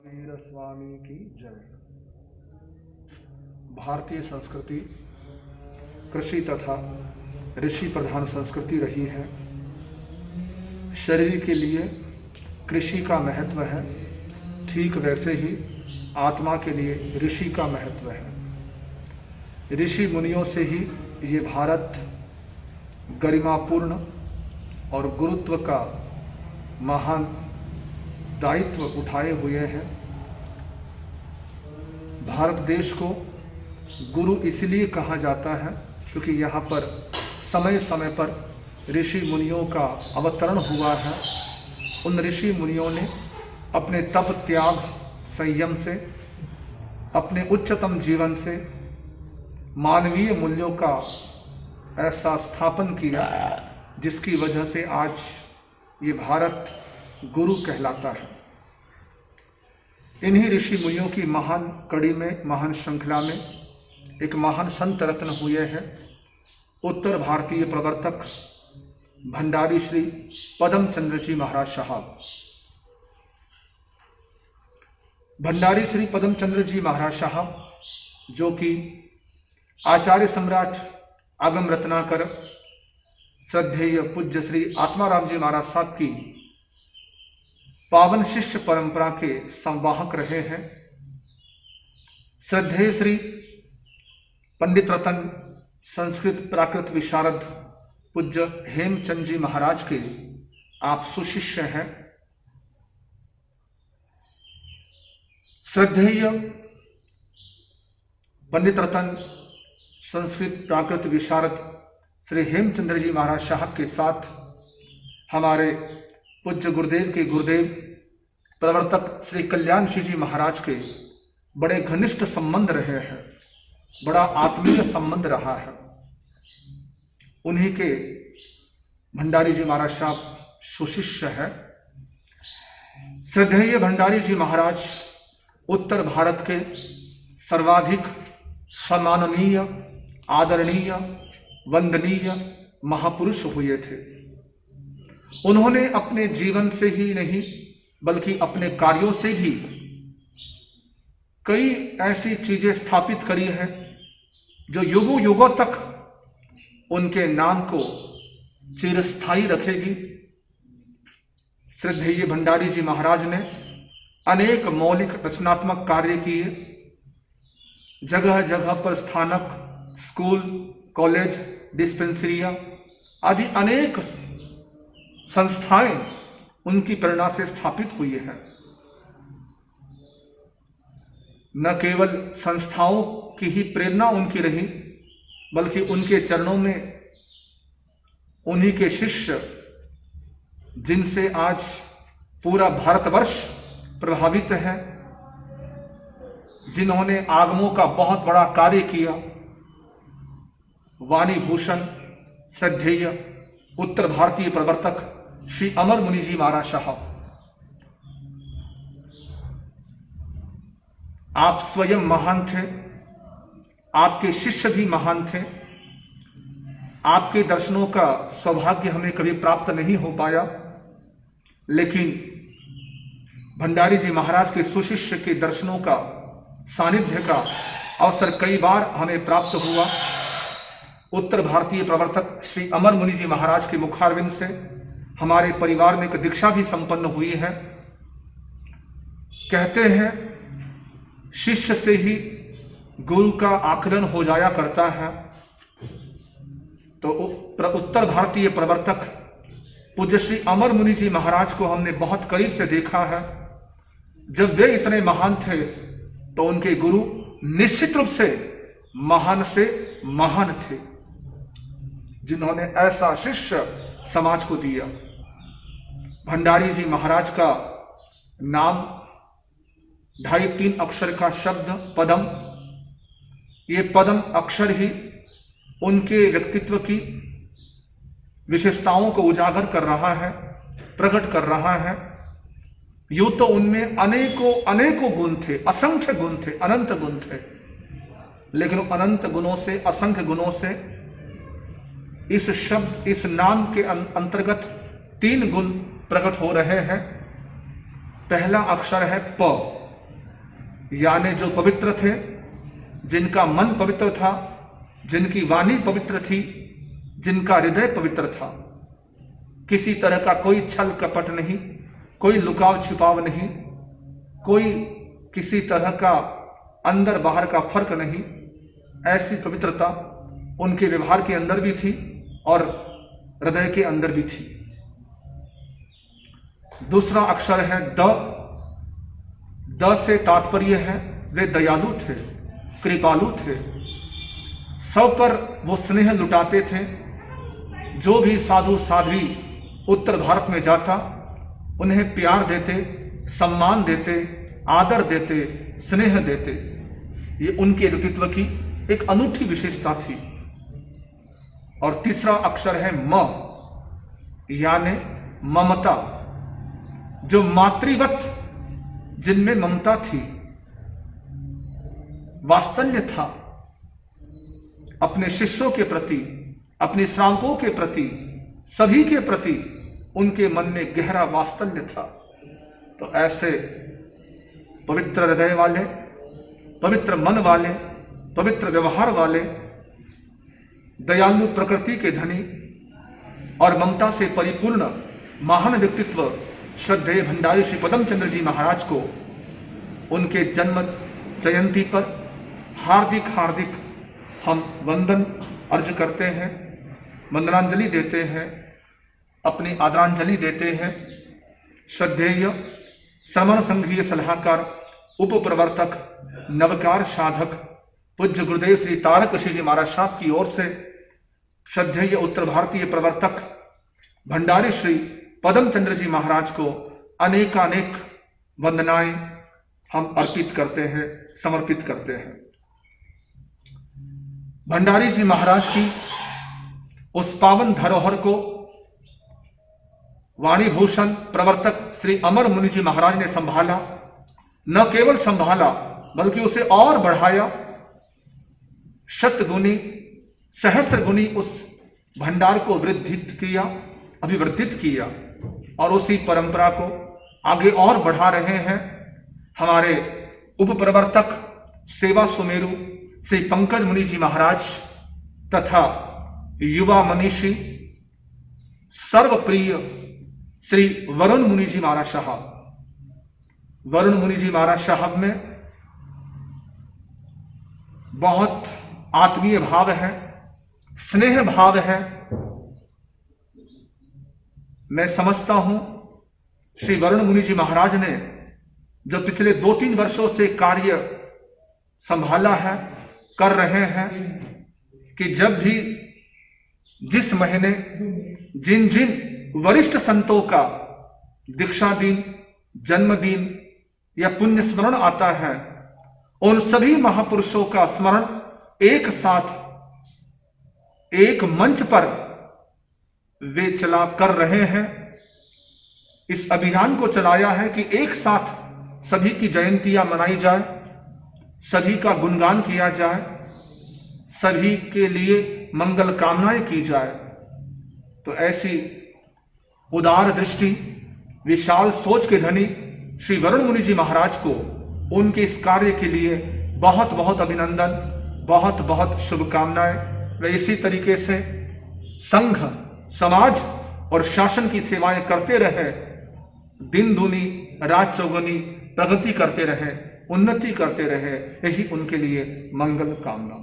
वीर स्वामी की जय। भारतीय संस्कृति कृषि तथा ऋषि प्रधान संस्कृति रही है। शरीर के लिए कृषि का महत्व है, ठीक वैसे ही आत्मा के लिए ऋषि का महत्व है। ऋषि मुनियों से ही ये भारत गरिमापूर्ण और गुरुत्व का महान दायित्व उठाए हुए हैं। भारत देश को गुरु इसलिए कहा जाता है क्योंकि यहाँ पर समय समय पर ऋषि मुनियों का अवतरण हुआ है। उन ऋषि मुनियों ने अपने तप, त्याग, संयम से, अपने उच्चतम जीवन से मानवीय मूल्यों का ऐसा स्थापन किया जिसकी वजह से आज ये भारत गुरु कहलाता है। इन्हीं ऋषि मुनियों की महान कड़ी में, महान श्रृंखला में एक महान संत रत्न हुए हैं। उत्तर भारतीय प्रवर्तक भंडारी श्री पदम चंद्र जी महाराज साहब। भंडारी श्री पदम चंद्र जी महाराज साहब, जो कि आचार्य सम्राट आगम रत्नाकर श्रद्धेय पूज्य श्री आत्माराम जी महाराज साहब की पावन शिष्य परंपरा के संवाहक रहे हैं। श्रद्धेय श्री पंडित रतन संस्कृत प्राकृत विशारद पूज्य हेमचंद जी महाराज के आप सुशिष्य हैं। श्रद्धेय पंडित रतन संस्कृत प्राकृत विशारद श्री हेमचंद्र जी महाराज साहब के साथ हमारे पूज्य गुरुदेव के गुरुदेव प्रवर्तक श्री कल्याण सिंह जी महाराज के बड़े घनिष्ठ संबंध रहे हैं, बड़ा आत्मीय संबंध रहा है। उन्हीं के भंडारी जी महाराज साहब सुशिष्य है। श्रद्धेय भंडारी जी महाराज उत्तर भारत के सर्वाधिक सम्माननीय, आदरणीय, वंदनीय महापुरुष हुए थे। उन्होंने अपने जीवन से ही नहीं बल्कि अपने कार्यों से भी कई ऐसी चीजें स्थापित करी हैं जो युगों युगों तक उनके नाम को चिरस्थायी रखेगी। श्रद्धेय भंडारी जी महाराज ने अनेक मौलिक रचनात्मक कार्य किए। जगह जगह पर स्थानक, स्कूल, कॉलेज, डिस्पेंसरियां आदि अनेक संस्थाएं उनकी प्रेरणा से स्थापित हुई है। न केवल संस्थाओं की ही प्रेरणा उनकी रही बल्कि उनके चरणों में उन्हीं के शिष्य, जिनसे आज पूरा भारतवर्ष प्रभावित है, जिन्होंने आगमों का बहुत बड़ा कार्य किया, वाणी भूषण श्रद्धेय उत्तर भारतीय प्रवर्तक श्री अमर मुनि जी महाराज साहब। आप स्वयं महान थे, आपके शिष्य भी महान थे। आपके दर्शनों का सौभाग्य हमें कभी प्राप्त नहीं हो पाया, लेकिन भंडारी जी महाराज के सुशिष्य के दर्शनों का, सानिध्य का अवसर कई बार हमें प्राप्त हुआ। उत्तर भारतीय प्रवर्तक श्री अमर मुनि जी महाराज के मुखारविंद से हमारे परिवार में एक दीक्षा भी संपन्न हुई है। कहते हैं शिष्य से ही गुरु का आकलन हो जाया करता है। तो उत्तर भारतीय प्रवर्तक पूज्य श्री अमर मुनि जी महाराज को हमने बहुत करीब से देखा है। जब वे इतने महान थे तो उनके गुरु निश्चित रूप से महान थे, जिन्होंने ऐसा शिष्य समाज को दिया। भंडारी जी महाराज का नाम 2.5-3 अक्षर का शब्द पदम, ये पदम अक्षर ही उनके व्यक्तित्व की विशेषताओं को उजागर कर रहा है, प्रकट कर रहा है। यूं तो उनमें अनेकों गुण थे, असंख्य गुण थे, अनंत गुण थे, लेकिन अनंत गुणों से, असंख्य गुणों से इस शब्द, इस नाम के अंतर्गत 3 गुण प्रकट हो रहे हैं। पहला अक्षर है प, यानी जो पवित्र थे, जिनका मन पवित्र था, जिनकी वाणी पवित्र थी, जिनका हृदय पवित्र था, किसी तरह का कोई छल कपट नहीं, कोई लुकाव छिपाव नहीं, कोई किसी तरह का अंदर बाहर का फर्क नहीं, ऐसी पवित्रता उनके व्यवहार के अंदर भी थी और हृदय के अंदर भी थी। दूसरा अक्षर है द। द से तात्पर्य है वे दयालु थे, कृपालु थे, सब पर वो स्नेह लुटाते थे। जो भी साधु साध्वी उत्तर भारत में जाता उन्हें प्यार देते, सम्मान देते, आदर देते, स्नेह देते। ये उनके व्यक्तित्व की एक अनूठी विशेषता थी। और तीसरा अक्षर है म, यानी ममता। जो मातृवत जिनमें ममता थी, वात्सल्य था, अपने शिष्यों के प्रति, अपने श्रावकों के प्रति, सभी के प्रति उनके मन में गहरा वात्सल्य था। तो ऐसे पवित्र हृदय वाले, पवित्र मन वाले, पवित्र व्यवहार वाले, दयालु प्रकृति के धनी और ममता से परिपूर्ण महान व्यक्तित्व श्रद्धेय भंडारी श्री पदम चंद्र जी महाराज को उनके जन्म जयंती पर हार्दिक हार्दिक हम वंदन अर्ज करते हैं, वंदनांजलि देते हैं, अपनी आदरांजलि देते हैं। श्रद्धेय श्रमण संघीय सलाहकार, उप प्रवर्तक, नवकार साधक पूज्य गुरुदेव श्री तारक ऋषि जी महाराज साहब की ओर से श्रद्धेय उत्तर भारतीय प्रवर्तक भंडारी श्री पदम चंद्र जी महाराज को अनेकानेक वंदनाएं हम अर्पित करते हैं, समर्पित करते हैं। भंडारी जी महाराज की उस पावन धरोहर को वाणी भूषण प्रवर्तक श्री अमर मुनि जी महाराज ने संभाला। न केवल संभाला बल्कि उसे और बढ़ाया, शतगुनी सहस्त्र गुनी उस भंडार को वृद्धित किया, अभिवर्धित किया और उसी परंपरा को आगे और बढ़ा रहे हैं हमारे उप प्रवर्तक सेवा सुमेरु श्री पंकज मुनि जी महाराज तथा युवा मनीषी सर्वप्रिय श्री वरुण मुनि जी महाराज साहब। वरुण मुनि जी महाराज साहब में बहुत आत्मीय भाव है, स्नेह भाव है। मैं समझता हूं श्री वरुण मुनि जी महाराज ने जो पिछले 2-3 वर्षों से कार्य संभाला है, कर रहे हैं, कि जब भी जिस महीने जिन जिन वरिष्ठ संतों का दीक्षा दिन, जन्मदिन या पुण्य स्मरण आता है, उन सभी महापुरुषों का स्मरण एक साथ एक मंच पर वे चला कर रहे हैं। इस अभियान को चलाया है कि एक साथ सभी की जयंतियां मनाई जाए, सभी का गुणगान किया जाए, सभी के लिए मंगल कामनाएं की जाए। तो ऐसी उदार दृष्टि, विशाल सोच के धनी श्री वरुण मुनि जी महाराज को उनके इस कार्य के लिए बहुत बहुत अभिनंदन, बहुत बहुत शुभकामनाएं। वे इसी तरीके से संघ, समाज और शासन की सेवाएं करते रहे, दिन दूनी रात चौगुनी प्रगति करते रहे, उन्नति करते रहे, यही उनके लिए मंगल कामना।